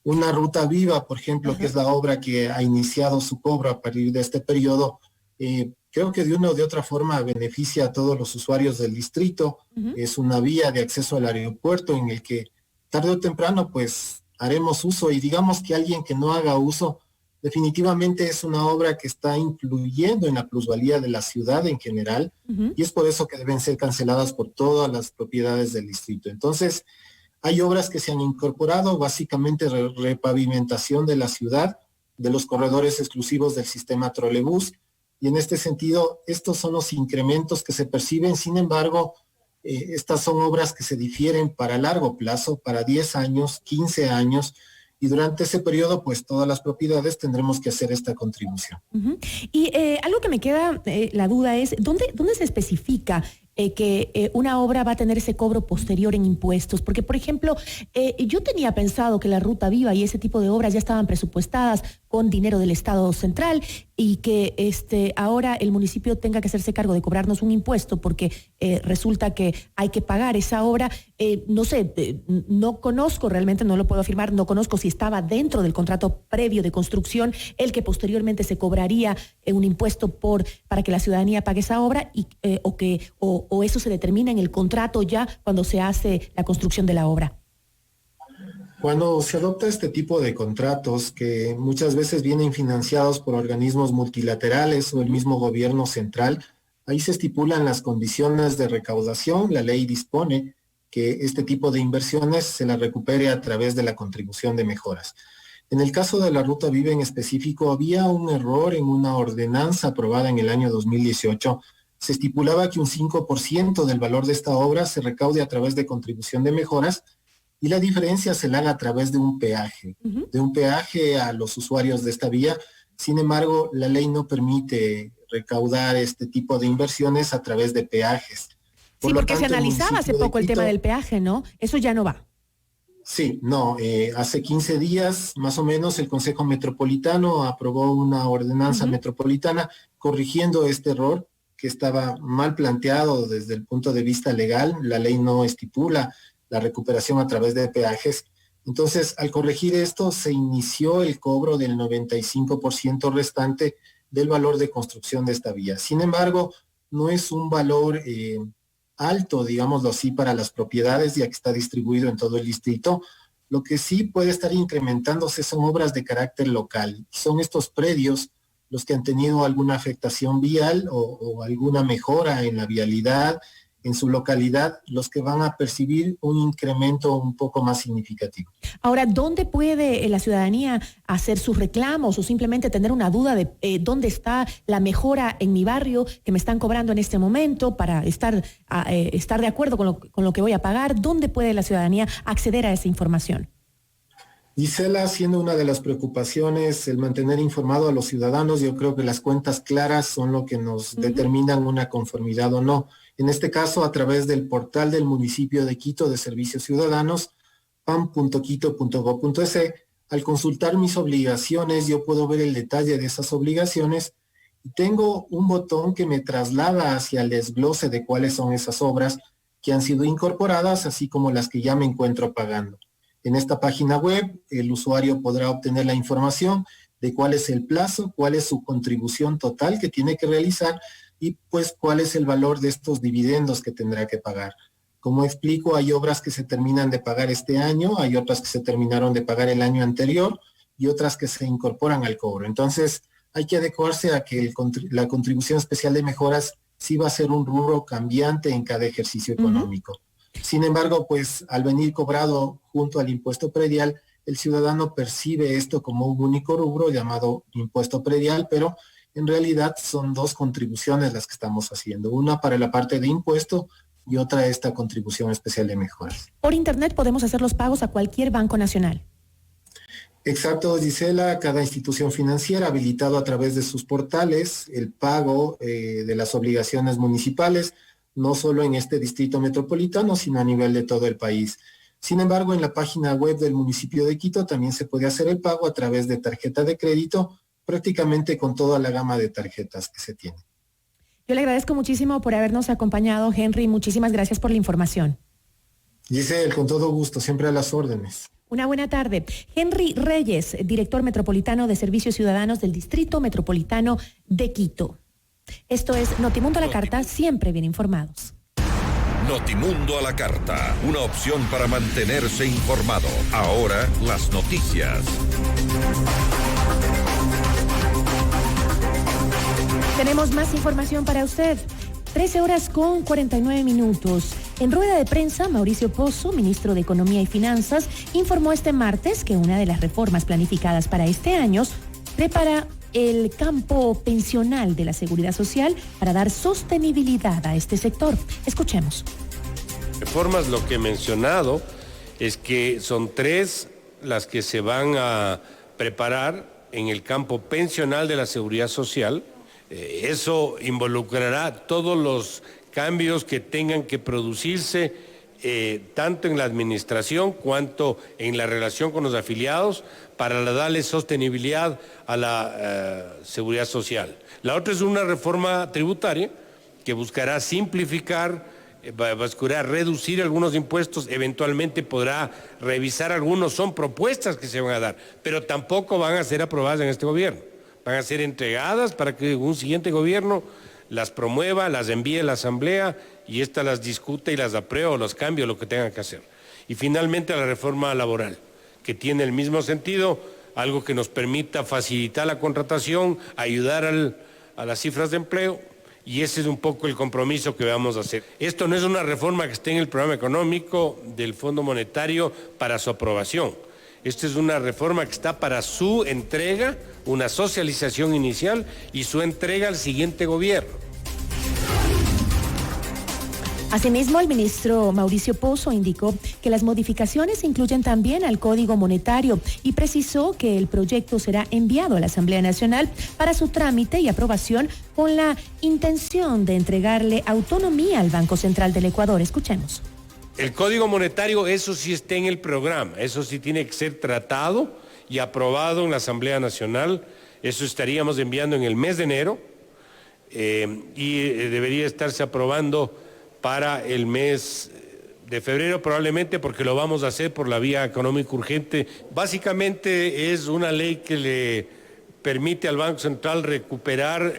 Speaker 18: Una ruta viva, por ejemplo, que es la obra que ha iniciado su cobro a partir de este periodo, creo que de una o de otra forma beneficia a todos los usuarios del distrito. Es una vía de acceso al aeropuerto en el que tarde o temprano pues haremos uso y digamos que alguien que no haga uso definitivamente es una obra que está influyendo en la plusvalía de la ciudad en general y es por eso que deben ser canceladas por todas las propiedades del distrito. Entonces, hay obras que se han incorporado, básicamente repavimentación de la ciudad, de los corredores exclusivos del sistema trolebús, y en este sentido, estos son los incrementos que se perciben. Sin embargo, estas son obras que se difieren para largo plazo, para 10 años, 15 años, y durante ese periodo, pues todas las propiedades tendremos que hacer esta contribución.
Speaker 1: Y algo que me queda la duda es, ¿dónde se especifica que una obra va a tener ese cobro posterior en impuestos? Porque, por ejemplo, yo tenía pensado que la Ruta Viva y ese tipo de obras ya estaban presupuestadas con dinero del Estado central y que ahora el municipio tenga que hacerse cargo de cobrarnos un impuesto porque resulta que hay que pagar esa obra. No sé, no conozco, realmente no lo puedo afirmar, no conozco si estaba dentro del contrato previo de construcción el que posteriormente se cobraría un impuesto para que la ciudadanía pague esa obra o eso se determina en el contrato ya cuando se hace la construcción de la obra.
Speaker 18: Cuando se adopta este tipo de contratos que muchas veces vienen financiados por organismos multilaterales o el mismo gobierno central, ahí se estipulan las condiciones de recaudación. La ley dispone que este tipo de inversiones se las recupere a través de la contribución de mejoras. En el caso de la Ruta Viva en específico, había un error en una ordenanza aprobada en el año 2018. Se estipulaba que un 5% del valor de esta obra se recaude a través de contribución de mejoras y la diferencia se la haga a través de un peaje, a los usuarios de esta vía. Sin embargo, la ley no permite recaudar este tipo de inversiones a través de peajes.
Speaker 1: Sí, porque se analizaba hace poco el tema del peaje, ¿no? Eso ya no va.
Speaker 18: Sí, no, hace 15 días más o menos el Consejo Metropolitano aprobó una ordenanza metropolitana corrigiendo este error que estaba mal planteado desde el punto de vista legal. La ley no estipula la recuperación a través de peajes. Entonces, al corregir esto, se inició el cobro del 95% restante del valor de construcción de esta vía. Sin embargo, no es un valor alto, digámoslo así, para las propiedades, ya que está distribuido en todo el distrito. Lo que sí puede estar incrementándose son obras de carácter local. Son estos predios los que han tenido alguna afectación vial o alguna mejora en la vialidad en su localidad, los que van a percibir un incremento un poco más significativo.
Speaker 1: Ahora, ¿dónde puede la ciudadanía hacer sus reclamos o simplemente tener una duda de dónde está la mejora en mi barrio que me están cobrando en este momento para estar de acuerdo con lo que voy a pagar? ¿Dónde puede la ciudadanía acceder a esa información?
Speaker 18: Gisela, siendo una de las preocupaciones el mantener informado a los ciudadanos, yo creo que las cuentas claras son lo que nos determinan una conformidad o no. En este caso, a través del portal del municipio de Quito de Servicios Ciudadanos, pam.quito.go.es, al consultar mis obligaciones, yo puedo ver el detalle de esas obligaciones y tengo un botón que me traslada hacia el desglose de cuáles son esas obras que han sido incorporadas, así como las que ya me encuentro pagando. En esta página web, el usuario podrá obtener la información de cuál es el plazo, cuál es su contribución total que tiene que realizar y pues cuál es el valor de estos dividendos que tendrá que pagar. Como explico, hay obras que se terminan de pagar este año, hay otras que se terminaron de pagar el año anterior y otras que se incorporan al cobro. Entonces, hay que adecuarse a que la contribución especial de mejoras sí va a ser un rubro cambiante en cada ejercicio económico. Sin embargo, pues al venir cobrado junto al impuesto predial, el ciudadano percibe esto como un único rubro llamado impuesto predial, pero en realidad son dos contribuciones las que estamos haciendo. Una para la parte de impuesto y otra esta contribución especial de mejoras.
Speaker 1: Por internet podemos hacer los pagos a cualquier banco nacional.
Speaker 18: Exacto, Gisela. Cada institución financiera habilitado a través de sus portales el pago de las obligaciones municipales, no solo en este distrito metropolitano, sino a nivel de todo el país. Sin embargo, en la página web del municipio de Quito también se puede hacer el pago a través de tarjeta de crédito, prácticamente con toda la gama de tarjetas que se tiene.
Speaker 1: Yo le agradezco muchísimo por habernos acompañado, Henry. Muchísimas gracias por la información.
Speaker 18: Giselle, con todo gusto, siempre a las órdenes.
Speaker 1: Una buena tarde. Henry Reyes, director metropolitano de Servicios Ciudadanos del Distrito Metropolitano de Quito. Esto es Notimundo a la Carta, siempre bien informados.
Speaker 6: Notimundo a la Carta, una opción para mantenerse informado. Ahora las noticias.
Speaker 1: Tenemos más información para usted. 13 horas con 49 minutos. En rueda de prensa, Mauricio Pozo, ministro de Economía y Finanzas, informó este martes que una de las reformas planificadas para este año prepara el campo pensional de la Seguridad Social para dar sostenibilidad a este sector. Escuchemos.
Speaker 19: Reformas, lo que he mencionado es que son 3 las que se van a preparar en el campo pensional de la Seguridad Social. Eso involucrará todos los cambios que tengan que producirse tanto en la administración cuanto en la relación con los afiliados para darle sostenibilidad a la seguridad social. La otra es una reforma tributaria que buscará simplificar, buscará reducir algunos impuestos, eventualmente podrá revisar algunos, son propuestas que se van a dar, pero tampoco van a ser aprobadas en este gobierno. Van a ser entregadas para que un siguiente gobierno las promueva, las envíe a la Asamblea y ésta las discute y las aprueba o los cambia, lo que tengan que hacer. Y finalmente la reforma laboral, que tiene el mismo sentido, algo que nos permita facilitar la contratación, ayudar a las cifras de empleo y ese es un poco el compromiso que vamos a hacer. Esto no es una reforma que esté en el programa económico del Fondo Monetario para su aprobación. Esta es una reforma que está para su entrega, una socialización inicial y su entrega al siguiente gobierno.
Speaker 1: Asimismo, el ministro Mauricio Pozo indicó que las modificaciones incluyen también al Código Monetario y precisó que el proyecto será enviado a la Asamblea Nacional para su trámite y aprobación con la intención de entregarle autonomía al Banco Central del Ecuador. Escuchemos.
Speaker 19: El Código Monetario, eso sí está en el programa, eso sí tiene que ser tratado y aprobado en la Asamblea Nacional. Eso estaríamos enviando en el mes de enero y debería estarse aprobando para el mes de febrero probablemente, porque lo vamos a hacer por la vía económica urgente. Básicamente es una ley que le permite al Banco Central recuperar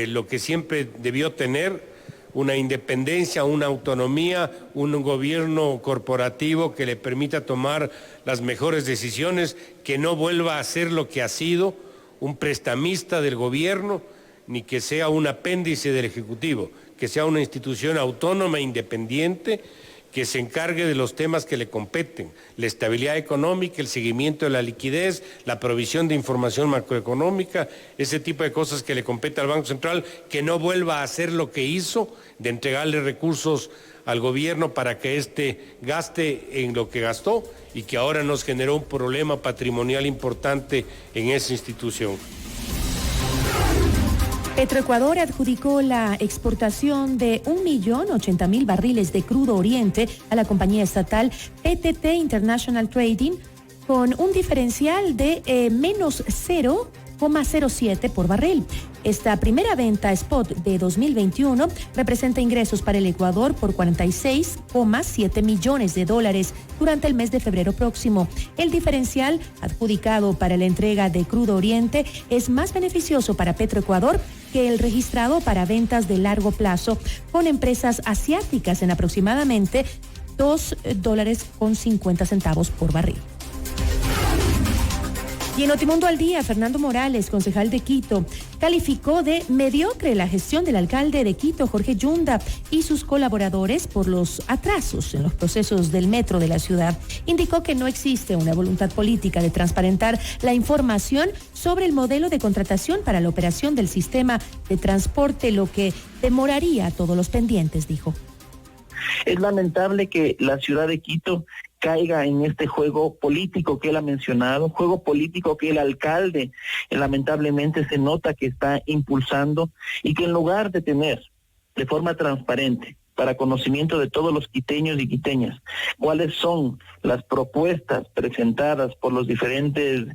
Speaker 19: lo que siempre debió tener, una independencia, una autonomía, un gobierno corporativo que le permita tomar las mejores decisiones, que no vuelva a ser lo que ha sido, un prestamista del gobierno, ni que sea un apéndice del Ejecutivo, que sea una institución autónoma e independiente que se encargue de los temas que le competen, la estabilidad económica, el seguimiento de la liquidez, la provisión de información macroeconómica, ese tipo de cosas que le compete al Banco Central, que no vuelva a hacer lo que hizo, de entregarle recursos al gobierno para que éste gaste en lo que gastó y que ahora nos generó un problema patrimonial importante en esa institución.
Speaker 1: Petroecuador adjudicó la exportación de 1.080.000 barriles de crudo Oriente a la compañía estatal PTT International Trading con un diferencial de menos 0,07 por barril. Esta primera venta spot de 2021 representa ingresos para el Ecuador por $46,7 millones durante el mes de febrero próximo. El diferencial adjudicado para la entrega de crudo Oriente es más beneficioso para Petroecuador que el registrado para ventas de largo plazo con empresas asiáticas en aproximadamente $2.50 por barril. Y en Notimundo al Día, Fernando Morales, concejal de Quito, calificó de mediocre la gestión del alcalde de Quito, Jorge Yunda, y sus colaboradores por los atrasos en los procesos del metro de la ciudad. Indicó que no existe una voluntad política de transparentar la información sobre el modelo de contratación para la operación del sistema de transporte, lo que demoraría todos los pendientes, dijo.
Speaker 20: Es lamentable que la ciudad de Quito caiga en este juego político que él ha mencionado, juego político que el alcalde lamentablemente se nota que está impulsando y que en lugar de tener de forma transparente, para conocimiento de todos los quiteños y quiteñas, cuáles son las propuestas presentadas por los diferentes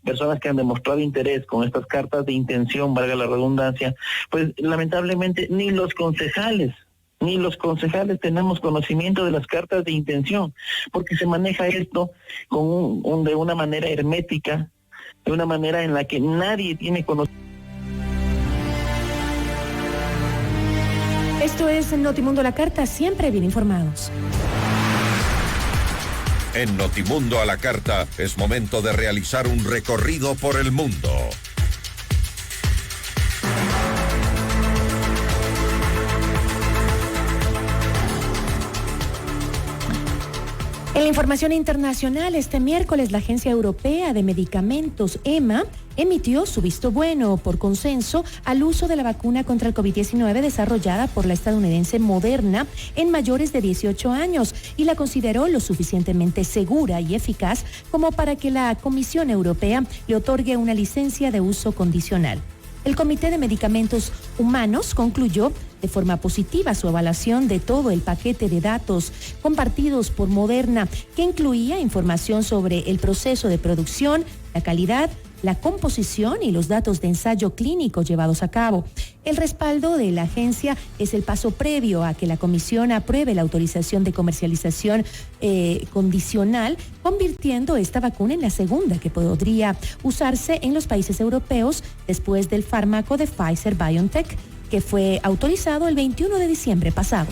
Speaker 20: personas que han demostrado interés con estas cartas de intención, valga la redundancia, pues lamentablemente ni los concejales tenemos conocimiento de las cartas de intención, porque se maneja esto con de una manera hermética, de una manera en la que nadie tiene conocimiento.
Speaker 1: Esto es Notimundo a la Carta, siempre bien informados.
Speaker 6: En Notimundo a la Carta es momento de realizar un recorrido por el mundo.
Speaker 1: En la información internacional, este miércoles la Agencia Europea de Medicamentos, EMA, emitió su visto bueno por consenso al uso de la vacuna contra el COVID-19 desarrollada por la estadounidense Moderna en mayores de 18 años y la consideró lo suficientemente segura y eficaz como para que la Comisión Europea le otorgue una licencia de uso condicional. El Comité de Medicamentos Humanos concluyó de forma positiva su evaluación de todo el paquete de datos compartidos por Moderna, que incluía información sobre el proceso de producción, la calidad, la composición y los datos de ensayo clínico llevados a cabo. El respaldo de la agencia es el paso previo a que la Comisión apruebe la autorización de comercialización condicional, convirtiendo esta vacuna en la segunda que podría usarse en los países europeos después del fármaco de Pfizer-BioNTech, que fue autorizado el 21 de diciembre pasado.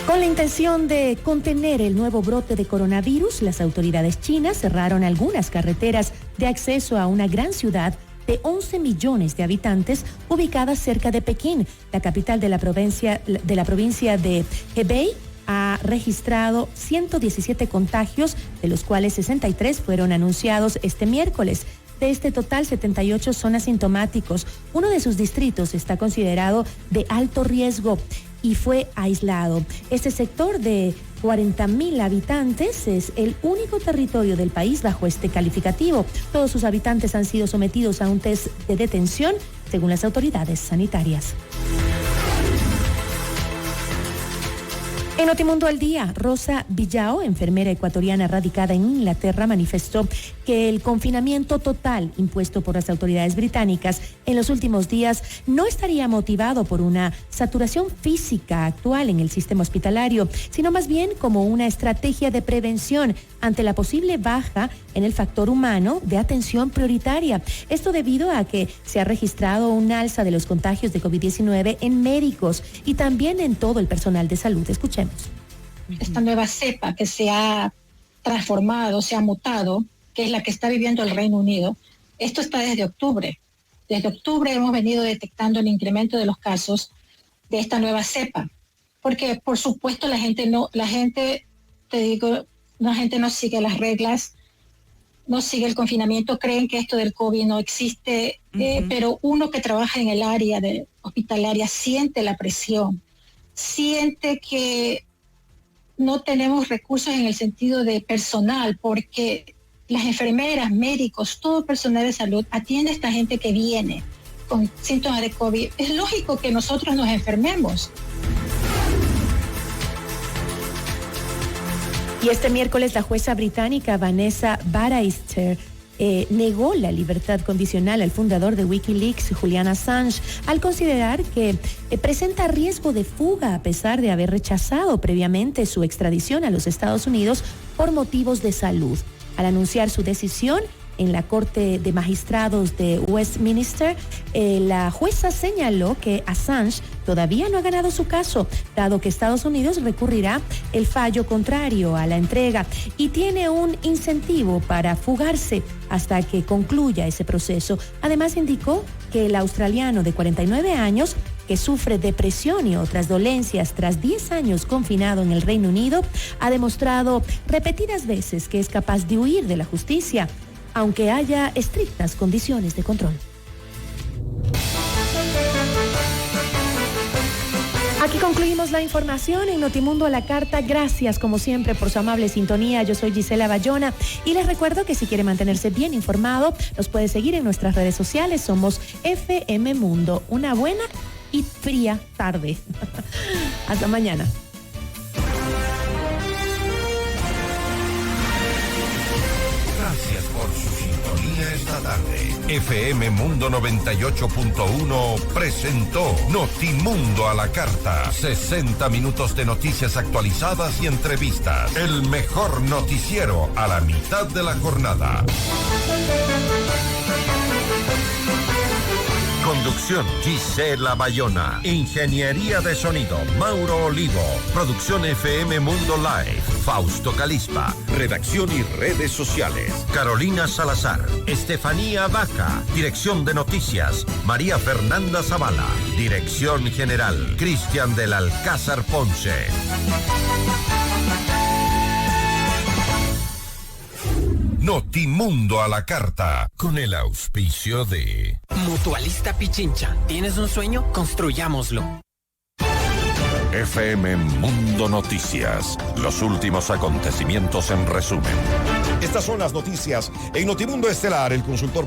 Speaker 1: Con la intención de contener el nuevo brote de coronavirus, las autoridades chinas cerraron algunas carreteras de acceso a una gran ciudad de 11 millones de habitantes, ubicada cerca de Pekín, la capital de la provincia de Hebei, ha registrado 117 contagios, de los cuales 63 fueron anunciados este miércoles. De este total, 78 son asintomáticos. Uno de sus distritos está considerado de alto riesgo y fue aislado. Este sector de 40.000 habitantes es el único territorio del país bajo este calificativo. Todos sus habitantes han sido sometidos a un test de detención, según las autoridades sanitarias. En Notimundo al Día, Rosa Villao, enfermera ecuatoriana radicada en Inglaterra, manifestó que el confinamiento total impuesto por las autoridades británicas en los últimos días no estaría motivado por una saturación física actual en el sistema hospitalario, sino más bien como una estrategia de prevención ante la posible baja en el factor humano de atención prioritaria. Esto debido a que se ha registrado un alza de los contagios de COVID-19 en médicos y también en todo el personal de salud. Escuchemos.
Speaker 21: Esta nueva cepa que se ha transformado, se ha mutado, que es la que está viviendo el Reino Unido, esto está desde octubre. Desde octubre hemos venido detectando el incremento de los casos de esta nueva cepa, porque por supuesto la gente no sigue las reglas, no sigue el confinamiento, creen que esto del COVID no existe, pero uno que trabaja en el área hospitalaria siente la presión, siente que no tenemos recursos en el sentido de personal, porque las enfermeras, médicos, todo el personal de salud atiende a esta gente que viene con síntomas de COVID. Es lógico que nosotros nos enfermemos.
Speaker 1: Y este miércoles la jueza británica Vanessa Baraister negó la libertad condicional al fundador de Wikileaks, Julian Assange, al considerar que presenta riesgo de fuga a pesar de haber rechazado previamente su extradición a los Estados Unidos por motivos de salud. Al anunciar su decisión en la Corte de Magistrados de Westminster, la jueza señaló que Assange todavía no ha ganado su caso, dado que Estados Unidos recurrirá el fallo contrario a la entrega y tiene un incentivo para fugarse hasta que concluya ese proceso. Además, indicó que el australiano de 49 años, que sufre depresión y otras dolencias tras 10 años confinado en el Reino Unido, ha demostrado repetidas veces que es capaz de huir de la justicia, aunque haya estrictas condiciones de control. Aquí concluimos la información en Notimundo a la Carta. Gracias, como siempre, por su amable sintonía. Yo soy Gisela Bayona y les recuerdo que si quiere mantenerse bien informado, nos puede seguir en nuestras redes sociales. Somos FM Mundo. Una buena y fría tarde. Hasta mañana.
Speaker 6: Gracias por su sintonía esta tarde. FM Mundo 98.1 presentó Notimundo a la Carta. 60 minutos de noticias actualizadas y entrevistas. El mejor noticiero a la mitad de la jornada. Conducción, Gisela Bayona. Ingeniería de sonido, Mauro Olivo. Producción FM Mundo Live, Fausto Calispa. Redacción y redes sociales, Carolina Salazar. Estefanía Vaca. Dirección de noticias, María Fernanda Zavala. Dirección general, Cristian del Alcázar Ponce. Notimundo a la Carta, con el auspicio de
Speaker 17: Mutualista Pichincha. ¿Tienes un sueño? Construyámoslo.
Speaker 6: FM Mundo Noticias. Los últimos acontecimientos en resumen.
Speaker 22: Estas son las noticias en Notimundo Estelar, el consultor